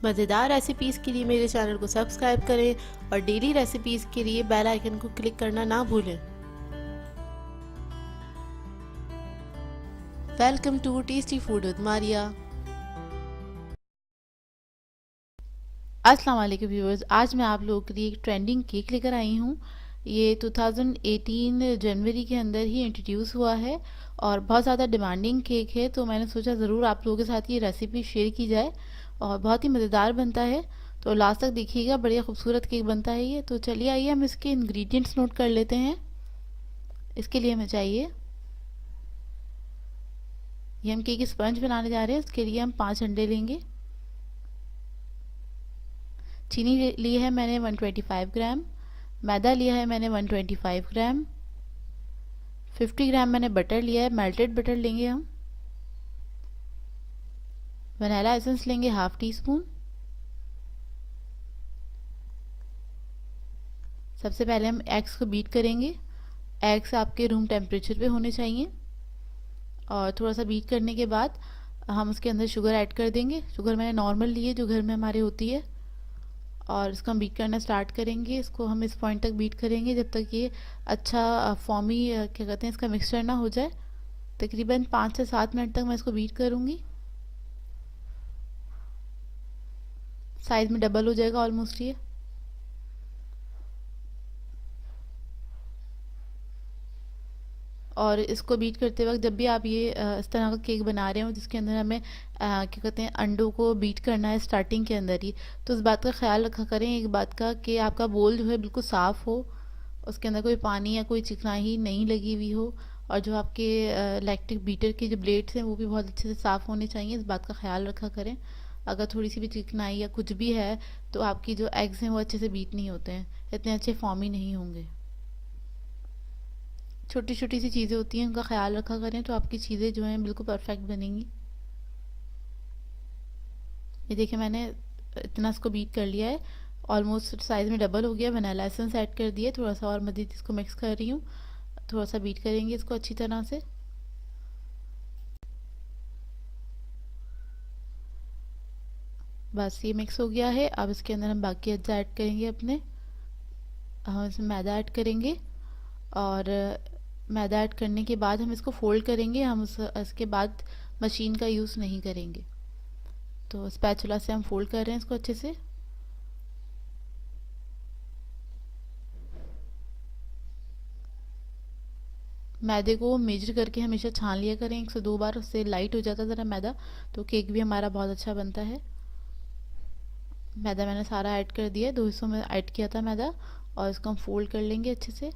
मज़ेदार रेसिपीज़ के लिए मेरे चैनल को सब्सक्राइब करें और डेली रेसिपीज़ के लिए बेल आइकन को क्लिक करना ना भूलें। Welcome to tasty food with Maria. अस्सलाम वालेकुम व्यूअर्स, आज मैं आप लोगों के लिए एक ट्रेंडिंग केक लेकर आई हूँ। ये 2018 जनवरी के अंदर ही इंट्रोड्यूस हुआ है और बहुत ज़्यादा डिमांडिंग केक है, तो मैंने सोचा ज़रूर आप लोगों के साथ ये रेसिपी शेयर की जाए और बहुत ही मज़ेदार बनता है। तो लास्ट तक देखिएगा, बढ़िया खूबसूरत केक बनता है ये। तो चलिए आइए हम इसके इंग्रेडिएंट्स नोट कर लेते हैं। इसके लिए हमें चाहिए, ये हम केक स्पंज बनाने जा रहे हैं। इसके लिए हम 5 अंडे लेंगे। चीनी ली है मैंने 125 ग्राम। मैदा लिया है मैंने 125 ग्राम। 50 ग्राम मैंने बटर लिया है, मेल्टेड बटर लेंगे हम। वनीला एसेंस लेंगे हाफ टी स्पून। सबसे पहले हम एग्स को बीट करेंगे। एग्स आपके रूम टेम्परेचर पे होने चाहिए और थोड़ा सा बीट करने के बाद हम उसके अंदर शुगर ऐड कर देंगे। शुगर मैंने नॉर्मल ली है, जो घर में हमारे होती है, और इसको हम बीट करना स्टार्ट करेंगे। इसको हम इस पॉइंट तक बीट करेंगे जब तक ये अच्छा फॉर्मी क्या कहते हैं इसका मिक्सचर ना हो जाए। तकरीबन 5 से 7 मिनट तक मैं इसको बीट करूँगी। साइज में डबल हो जाएगा ऑलमोस्ट ये। और इसको बीट करते वक्त जब भी आप ये इस तरह का केक बना रहे हो जिसके अंदर हमें क्या कहते हैं अंडों को बीट करना है स्टार्टिंग के अंदर ही, तो इस बात का ख्याल रखा करें एक बात का कि आपका बोल जो है बिल्कुल साफ़ हो, उसके अंदर कोई पानी या कोई चिकनाई नहीं लगी हुई हो, और जो आपके इलेक्ट्रिक बीटर के जो ब्लेड्स हैं वो भी बहुत अच्छे से साफ़ होने चाहिए। इस बात का ख्याल रखा करें। अगर थोड़ी सी भी चिकनाई या कुछ भी है तो आपकी जो एग्स हैं वो अच्छे से बीट नहीं होते हैं, इतने अच्छे फॉर्म ही नहीं होंगे। छोटी छोटी सी चीज़ें होती हैं, उनका ख्याल रखा करें तो आपकी चीज़ें जो हैं बिल्कुल परफेक्ट बनेंगी। ये देखिए मैंने इतना इसको बीट कर लिया है, ऑलमोस्ट साइज़ में डबल हो गया। वनीला एसेंस ऐड कर दिया, थोड़ा सा और मज़ीद इसको मिक्स कर रही हूँ। थोड़ा सा बीट करेंगे इसको अच्छी तरह से। बस ये मिक्स हो गया है। अब इसके अंदर हम बाकी अज्जा ऐड करेंगे अपने। हम इसमें मैदा ऐड करेंगे और मैदा ऐड करने के बाद हम इसको फोल्ड करेंगे। हम इसके बाद मशीन का यूज़ नहीं करेंगे, तो स्पैचुला से हम फोल्ड कर रहे हैं इसको अच्छे से। मैदे को मेजर करके हमेशा छान लिया करें 1 से 2 बार, उससे लाइट हो जाता है ज़रा मैदा, तो केक भी हमारा बहुत अच्छा बनता है। मैदा मैंने सारा ऐड कर दिया है, 2 हिस्सों में ऐड किया था मैदा, और इसको हम फोल्ड कर लेंगे अच्छे से।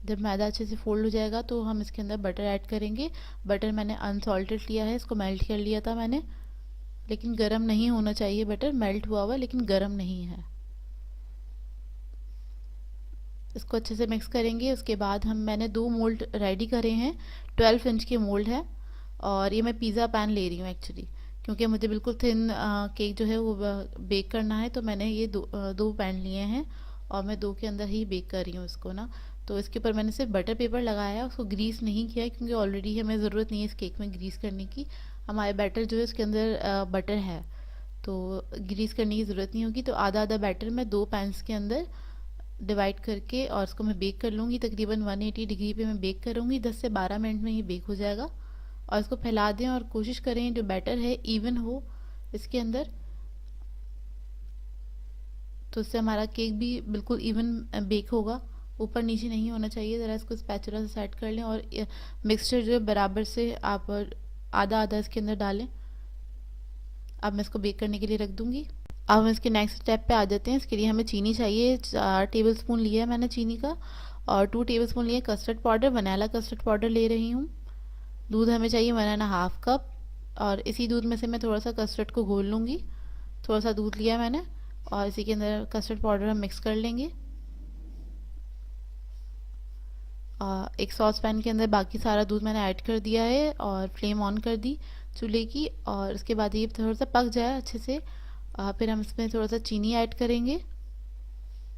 जब मैदा अच्छे से फोल्ड हो जाएगा तो हम इसके अंदर बटर ऐड करेंगे। बटर मैंने अनसॉल्टेड लिया है, इसको मेल्ट कर लिया था मैंने, लेकिन गर्म नहीं होना चाहिए। बटर मेल्ट हुआ हुआ लेकिन गर्म नहीं है। इसको अच्छे से मिक्स करेंगे। उसके बाद मैंने 2 मोल्ड रेडी करे हैं। 12 इंच के मोल्ड है, और ये मैं पिज़्ज़ा पैन ले रही हूँ एक्चुअली, क्योंकि मुझे बिल्कुल थिन केक जो है वो बेक करना है। तो मैंने ये दो पैन लिए हैं और मैं 2 के अंदर ही बेक कर रही हूँ इसको ना। तो इसके ऊपर मैंने सिर्फ बटर पेपर लगाया है, उसको ग्रीस नहीं किया है, क्योंकि ऑलरेडी हमें ज़रूरत नहीं है इस केक में ग्रीस करने की। हमारे बैटर जो है उसके अंदर बटर है, तो ग्रीस करने की ज़रूरत नहीं होगी। तो आधा आधा बैटर मैं 2 पैन्स के अंदर डिवाइड करके और इसको मैं बेक कर लूँगी। तकरीबन 180 डिग्री पे मैं बेक करूँगी। 10 से 12 मिनट में ये बेक हो जाएगा। और इसको फैला दें और कोशिश करें जो बैटर है इवन हो इसके अंदर, तो इससे हमारा केक भी बिल्कुल इवन बेक होगा, ऊपर नीचे नहीं होना चाहिए। ज़रा इसको स्पैचुला से सेट कर लें और मिक्सचर जो है बराबर से आप आधा आधा इसके अंदर डालें। अब मैं इसको बेक करने के लिए रख दूँगी। अब हम इसके नेक्स्ट स्टेप पे आ जाते हैं। इसके लिए हमें चीनी चाहिए। 4 टेबल स्पून लिया है मैंने चीनी का, और 2 टेबल स्पून लिए custard powder, vanilla custard powder ले रही हूँ। दूध हमें चाहिए 1.5 कप, और इसी दूध में से मैं थोड़ा सा कस्टर्ड को घोल लूँगी। थोड़ा सा दूध लिया मैंने और इसी के अंदर कस्टर्ड पाउडर हम मिक्स कर लेंगे। एक सॉस पैन के अंदर बाकी सारा दूध मैंने ऐड कर दिया है और फ्लेम ऑन कर दी चूल्हे की। और उसके बाद ये थोड़ा सा पक जाए अच्छे से, फिर हम इसमें थोड़ा सा चीनी ऐड करेंगे। 1 टेबल स्पून चीनी ऐड करेंगे। 1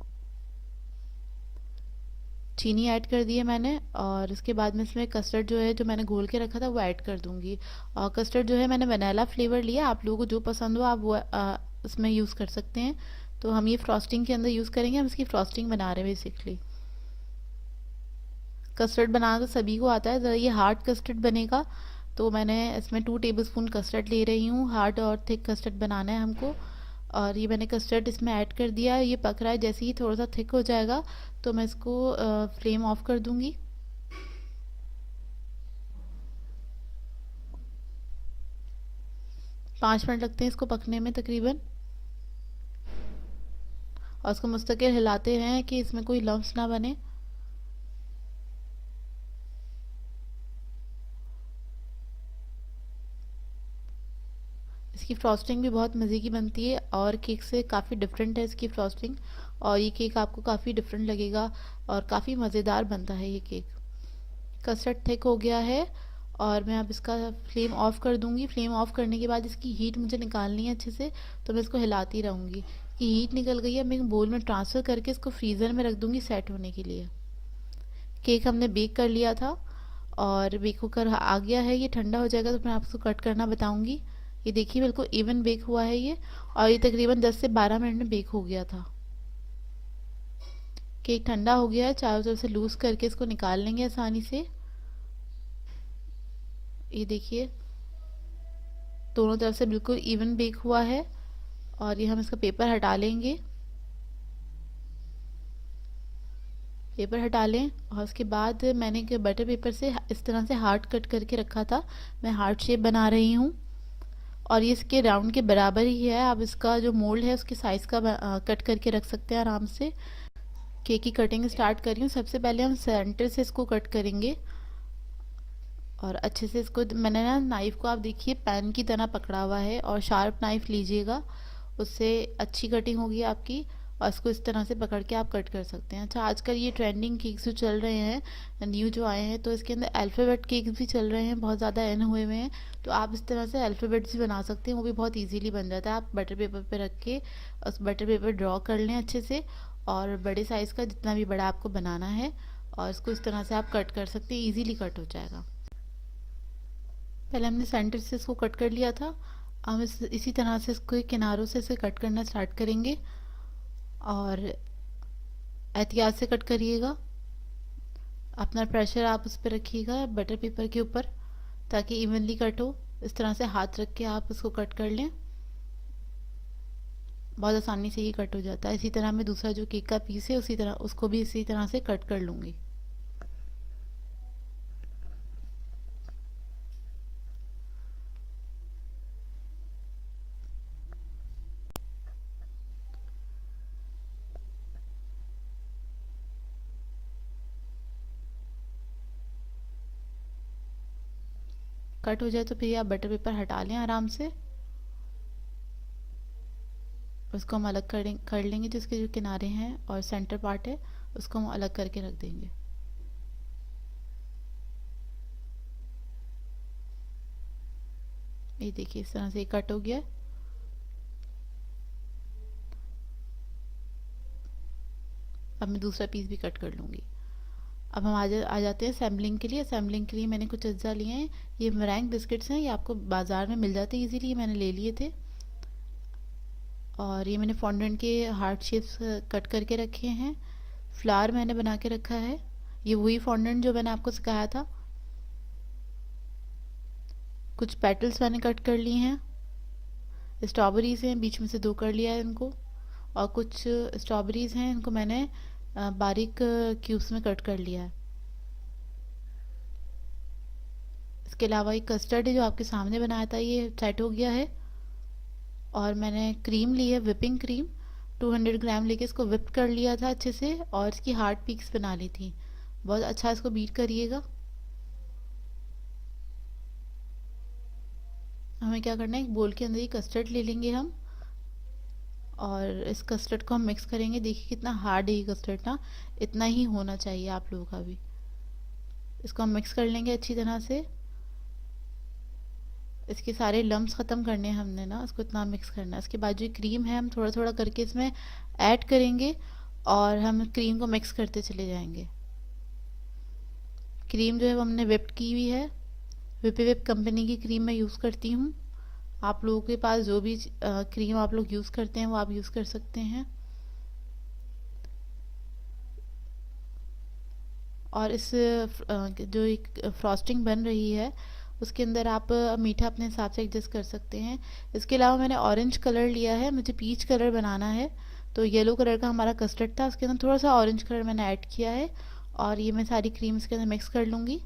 टेबल स्पून चीनी ऐड करने के बाद हम इसमें थोड़ा सा पानी ऐड करेंगे। 1 टेबल स्पून चीनी ऐड करने के बाद हम इसमें थोड़ा सा पानी ऐड करेंगे। और इसको अच्छे से मिक्स कर लेंगे। चीनी ऐड कर दी है मैंने, और इसके बाद में इसमें कस्टर्ड जो है जो मैंने घोल के रखा था वो ऐड कर दूंगी। और कस्टर्ड जो है मैंने वनीला फ्लेवर लिया, आप लोगों को जो पसंद हो आप वो उसमें यूज़ कर सकते हैं। तो हम ये फ्रॉस्टिंग के अंदर यूज़ करेंगे, हम इसकी फ्रॉस्टिंग बना रहे हैं बेसिकली। कस्टर्ड बनाना तो सभी को आता है, ज़रा ये हार्ड कस्टर्ड बनेगा, तो मैंने इसमें 2 टेबलस्पून कस्टर्ड ले रही हूँ। हार्ड और थिक कस्टर्ड बनाना है हमको। और ये मैंने कस्टर्ड इसमें ऐड कर दिया है, ये पक रहा है। जैसे ही थोड़ा सा थिक हो जाएगा तो मैं इसको फ्लेम ऑफ कर दूंगी। 5 मिनट लगते हैं इसको पकने में तकरीबन। और इसको मुस्तकिल हिलाते हैं कि इसमें कोई लम्स ना बने। इसकी फ्रॉस्टिंग भी बहुत मज़े की बनती है और केक से काफ़ी डिफरेंट है इसकी फ्रॉस्टिंग। और ये केक आपको काफ़ी डिफरेंट लगेगा और काफ़ी मज़ेदार बनता है ये केक। कस्टर्ड थिक हो गया है और मैं अब इसका फ्लेम ऑफ कर दूंगी। फ्लेम ऑफ करने के बाद इसकी हीट मुझे निकालनी है अच्छे से, तो मैं इसको हिलाती रहूँगी। कि हीट निकल गई है, मैं बोल में ट्रांसफ़र करके इसको फ्रीज़र में रख दूँगी सेट होने के लिए। केक हमने बेक कर लिया था और बेक होकर आ गया है। ये ठंडा हो जाएगा तो मैं आपको कट करना बताऊंगी। ये देखिए बिल्कुल इवन बेक हुआ है ये, और ये तकरीबन 10 से 12 मिनट में बेक हो गया था। केक ठंडा हो गया है, चारों तरफ से लूज करके इसको निकाल लेंगे आसानी से। ये देखिए दोनों तरफ से बिल्कुल इवन बेक हुआ है। और ये हम इसका पेपर हटा लेंगे। पेपर हटा लें और उसके बाद मैंने बटर पेपर से इस तरह से हार्ट कट करके रखा था, मैं हार्ट शेप बना रही हूँ। और ये इसके राउंड के बराबर ही है। आप इसका जो मोल्ड है उसके साइज़ का कट करके रख सकते हैं आराम से। केक की कटिंग स्टार्ट कर रही हूँ। सबसे पहले हम सेंटर से इसको कट करेंगे और अच्छे से इसको, मैंने ना नाइफ को आप देखिए पैन की तरह पकड़ा हुआ है, और शार्प नाइफ लीजिएगा, उससे अच्छी कटिंग होगी आपकी। और इसको इस तरह से पकड़ के आप कट कर सकते हैं। अच्छा, आजकल ये ट्रेंडिंग केक्स जो चल रहे हैं न्यू जो आए हैं, तो इसके अंदर अल्फ़ाबेट केक्स भी चल रहे हैं, बहुत ज़्यादा एन हुए हुए हैं। तो आप इस तरह से अल्फ़ाबेट्स भी बना सकते हैं, वो भी बहुत इजीली बन जाता है। आप बटर पेपर पे रख के उस बटर पेपर ड्रॉ कर लें अच्छे से, और बड़े साइज़ का जितना भी बड़ा आपको बनाना है, और इसको इस तरह से आप कट कर सकते हैं, ईजीली कट हो जाएगा। पहले हमने सेंटर से इसको कट कर लिया था, हम इसी तरह से इसको किनारों से इसे कट करना स्टार्ट करेंगे। और एहतियात से कट करिएगा, अपना प्रेशर आप उस पर रखिएगा बटर पेपर के ऊपर, ताकि इवनली कट हो। इस तरह से हाथ रख के आप इसको कट कर लें, बहुत आसानी से ये कट हो जाता है। इसी तरह मैं दूसरा जो केक का पीस है उसी तरह उसको भी इसी तरह से कट कर लूँगी। कट हो जाए तो फिर आप बटर पेपर हटा लें आराम से। उसको हम अलग कर लेंगे, जिसके जो किनारे हैं और सेंटर पार्ट है उसको हम अलग करके रख देंगे। ये देखिए इस तरह से कट हो गया। अब मैं दूसरा पीस भी कट कर लूँगी। अब हम आ जाते हैं असेंबलिंग के लिए। असेंबलिंग के लिए मैंने कुछ अज्जा लिए हैं। ये मरैंग बिस्किट्स हैं, ये आपको बाज़ार में मिल जाते हैं इजीली, मैंने ले लिए थे। और ये मैंने फॉन्डेंट के हार्ट शेप्स कट करके रखे हैं। फ्लावर मैंने बना के रखा है, ये वही फॉन्डेंट जो मैंने आपको सिखाया था। कुछ पेटल्स मैंने कट कर लिए हैं। स्ट्रॉबेरीज हैं, बीच में से 2 कर लिया है इनको। और कुछ स्ट्रॉबेरीज हैं, इनको मैंने बारीक क्यूब्स में कट कर लिया है। इसके अलावा एक कस्टर्ड है जो आपके सामने बनाया था, ये सेट हो गया है। और मैंने क्रीम ली है, विपिंग क्रीम 200 ग्राम लेके इसको विप कर लिया था अच्छे से, और इसकी हार्ड पीक्स बना ली थी। बहुत अच्छा इसको बीट करिएगा। हमें क्या करना है, एक बोल के अंदर ही कस्टर्ड ले लेंगे हम, और इस कस्टर्ड को हम मिक्स करेंगे। देखिए कितना हार्ड है ये कस्टर्ड ना, इतना ही होना चाहिए आप लोगों का भी। इसको हम मिक्स कर लेंगे अच्छी तरह से। इसके सारे लम्स ख़त्म करने हैं हमने ना, इसको इतना मिक्स करना है। इसके बाद जो क्रीम है हम थोड़ा थोड़ा करके इसमें ऐड करेंगे, और हम क्रीम को मिक्स करते चले जाएंगे। क्रीम जो है वो हमने whipped की हुई है। विप कंपनी की क्रीम मैं यूज़ करती हूँ। आप लोगों के पास जो भी क्रीम आप लोग यूज़ करते हैं वो आप यूज़ कर सकते हैं। और इस जो एक फ्रॉस्टिंग बन रही है उसके अंदर आप मीठा अपने हिसाब से एडजस्ट कर सकते हैं। इसके अलावा मैंने ऑरेंज कलर लिया है, मुझे पीच कलर बनाना है। तो येलो कलर का हमारा कस्टर्ड था, उसके अंदर थोड़ा सा ऑरेंज कलर मैंने ऐड किया है। और ये मैं सारी क्रीम इसके अंदर मिक्स कर लूँगी।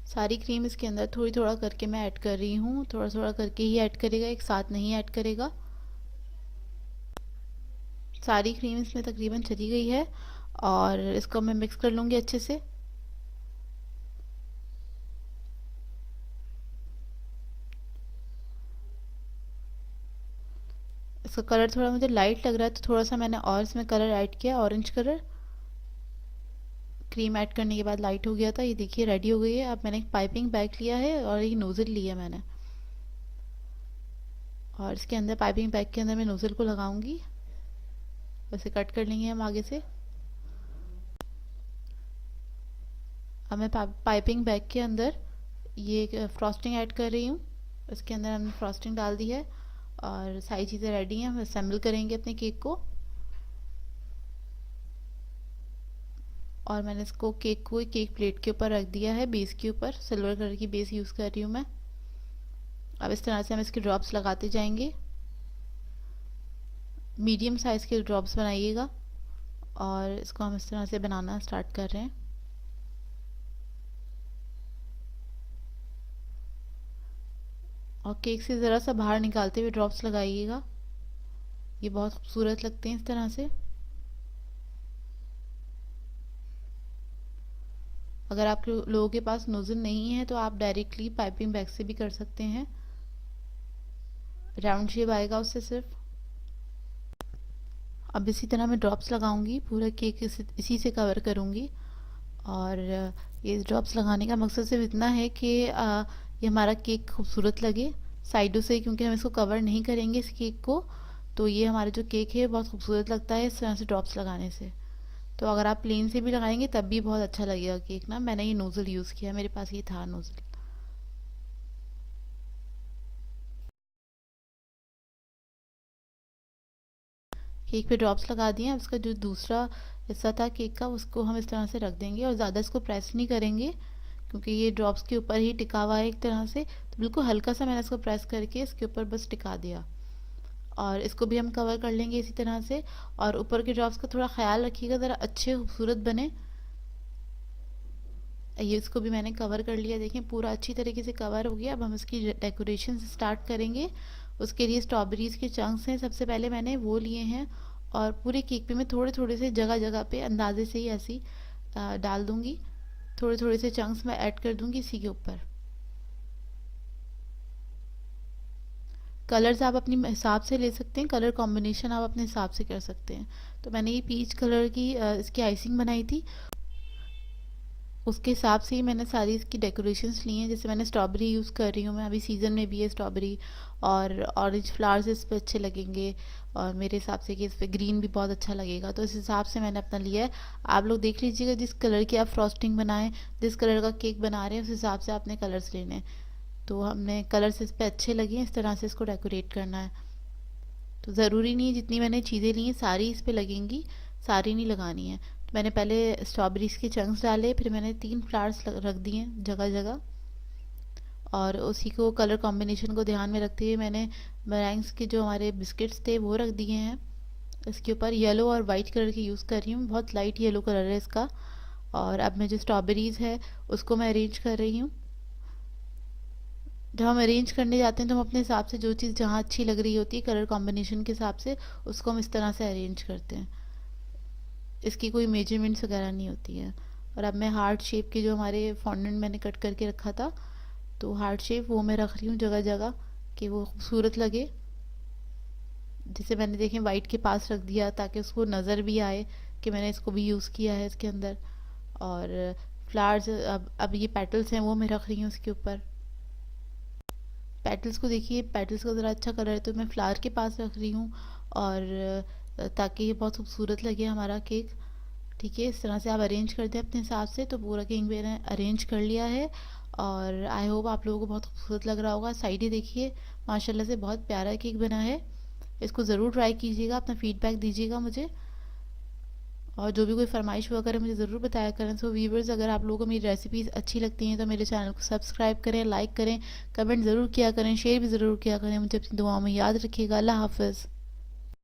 सारी क्रीम इसके अंदर थोड़ी थोड़ा करके मैं ऐड कर रही हूँ, थोड़ा थोड़ा करके ही ऐड करेगा, एक साथ नहीं ऐड करेगा। सारी क्रीम इसमें तकरीबन चली गई है और इसको मैं मिक्स कर लूँगी अच्छे से। इसका कलर थोड़ा मुझे लाइट लग रहा है तो थोड़ा सा मैंने और इसमें कलर ऐड किया, ऑरेंज कलर। क्रीम ऐड करने के बाद लाइट हो गया था। ये देखिए रेडी हो गई है। अब मैंने एक पाइपिंग बैग लिया है और ये नोज़ल लिया मैंने, और इसके अंदर पाइपिंग बैग के अंदर मैं नोज़ल को लगाऊंगी। वैसे कट कर लेंगे हम आगे से। अब मैं पाइपिंग बैग के अंदर ये फ्रॉस्टिंग ऐड कर रही हूँ। इसके अंदर हमने फ्रॉस्टिंग डाल दी है और सारी चीज़ें रेडी हैं। हम असेंबल करेंगे अपने केक को। और मैंने इसको केक को केक प्लेट के ऊपर रख दिया है, बेस के ऊपर। सिल्वर कलर की बेस यूज़ कर रही हूँ मैं। अब इस तरह से हम इसके ड्रॉप्स लगाते जाएंगे। मीडियम साइज़ के ड्रॉप्स बनाइएगा और इसको हम इस तरह से बनाना स्टार्ट कर रहे हैं। और केक से ज़रा सा बाहर निकालते हुए ड्रॉप्स लगाइएगा, ये बहुत खूबसूरत लगते हैं इस तरह से। अगर आप लोगों के पास नोज़ल नहीं है तो आप डायरेक्टली पाइपिंग बैग से भी कर सकते हैं, राउंड शेप आएगा उससे सिर्फ। अब इसी तरह मैं ड्रॉप्स लगाऊंगी, पूरा केक इसी से कवर करूंगी। और ये ड्रॉप्स लगाने का मकसद सिर्फ इतना है कि ये हमारा केक खूबसूरत लगे साइडों से, क्योंकि हम इसको कवर नहीं करेंगे इस केक को। तो ये हमारा जो केक है बहुत खूबसूरत लगता है इस तरह से ड्रॉप्स लगाने से। तो अगर आप प्लेन से भी लगाएंगे तब भी बहुत अच्छा लगेगा केक ना। मैंने ये नोज़ल यूज़ किया, मेरे पास ये था नोज़ल। केक पे ड्रॉप्स लगा दिए। अब इसका जो दूसरा हिस्सा था केक का उसको हम इस तरह से रख देंगे और ज़्यादा इसको प्रेस नहीं करेंगे क्योंकि ये ड्रॉप्स के ऊपर ही टिका हुआ है एक तरह से। तो बिल्कुल हल्का सा मैंने इसको प्रेस करके इसके ऊपर बस टिका दिया। और इसको भी हम कवर कर लेंगे इसी तरह से। और ऊपर के ड्रॉप्स का थोड़ा ख्याल रखिएगा, ज़रा अच्छे खूबसूरत बने। ये इसको भी मैंने कवर कर लिया, देखें पूरा अच्छी तरीके से कवर हो गया। अब हम इसकी डेकोरेशन स्टार्ट करेंगे। उसके लिए स्ट्रॉबेरीज़ के चंक्स हैं, सबसे पहले मैंने वो लिए हैं। और पूरे केक पे मैं थोड़े थोड़े से जगह जगह पे अंदाजे से ही ऐसी डाल दूंगी। थोड़े थोड़े से चंक्स मैं ऐड कर दूंगी इसी के ऊपर। कलर्स आप अपने हिसाब से ले सकते हैं, कलर कॉम्बिनेशन आप अपने हिसाब से कर सकते हैं। तो मैंने ये पीच कलर की इसकी आइसिंग बनाई थी, उसके हिसाब से ही मैंने सारी इसकी डेकोरेशंस ली हैं। जैसे मैंने स्ट्रॉबेरी यूज़ कर रही हूँ मैं, अभी सीज़न में भी है स्ट्रॉबेरी। और ऑरेंज फ्लावर्स इस पर अच्छे लगेंगे और मेरे हिसाब से कि इस पर ग्रीन भी बहुत अच्छा लगेगा। तो इस हिसाब से मैंने अपना लिया है। आप लोग देख लीजिएगा जिस कलर की आप फ्रॉस्टिंग बनाएं, जिस कलर का केक बना रहे हैं उस हिसाब से आपने कलर्स लेने हैं। तो हमने कलर्स इस पर अच्छे लगे, इस तरह से इसको डेकोरेट करना है। तो ज़रूरी नहीं है जितनी मैंने चीज़ें ली हैं सारी इस पर लगेंगी, सारी नहीं लगानी है। तो मैंने पहले स्ट्रॉबेरीज के चंक्स डाले, फिर मैंने 3 फ्लावर्स रख दिए जगह जगह। और उसी को कलर कॉम्बिनेशन को ध्यान में रखते हुए मैंने मeringues के जो हमारे बिस्किट्स थे वो रख दिए हैं। इसके ऊपर येलो और वाइट कलर की यूज़ कर रही हूँ, बहुत लाइट येलो कलर है इसका। और अब मैं जो स्ट्रॉबेरीज़ है उसको मैं अरेंज कर रही हूँ। जब हम अरेंज करने जाते हैं तो हम अपने हिसाब से जो चीज़ जहाँ अच्छी लग रही होती है कलर कॉम्बिनेशन के हिसाब से उसको हम इस तरह से अरेंज करते हैं। इसकी कोई मेजरमेंट्स वगैरह नहीं होती है। और अब मैं हार्ट शेप के जो हमारे फॉन्डेंट मैंने कट करके रखा था, तो हार्ट शेप वो मैं रख रही हूँ जगह जगह कि वो खूबसूरत लगे। जैसे मैंने देखें वाइट के पास रख दिया ताकि उसको नज़र भी आए कि मैंने इसको भी यूज़ किया है इसके अंदर। और फ्लावर्स अब ये पेटल्स हैं वो मैं रख रही हूँ इसके ऊपर। पेटल्स को देखिए, पेटल्स का ज़रा अच्छा कलर है तो मैं फ्लावर के पास रख रही हूँ और ताकि ये बहुत खूबसूरत लगे हमारा केक। ठीक है, इस तरह से आप अरेंज कर दें अपने हिसाब से। तो पूरा केक मैंने अरेंज कर लिया है और आई होप आप लोगों को बहुत खूबसूरत लग रहा होगा। साइड ही देखिए, माशाल्लाह से बहुत प्यारा केक बना है। इसको ज़रूर ट्राई कीजिएगा, अपना फीडबैक दीजिएगा मुझे, और जो भी कोई फरमाइश हुआ करे मुझे ज़रूर बताया करें। सो वीवर्स, अगर आप लोगों को मेरी रेसिपीज़ अच्छी लगती हैं तो मेरे चैनल को सब्सक्राइब करें, लाइक करें, कमेंट ज़रूर किया करें, शेयर भी ज़रूर किया करें। मुझे अपनी दुआओं में याद रखिएगा। अल्लाह हाफ़िज़।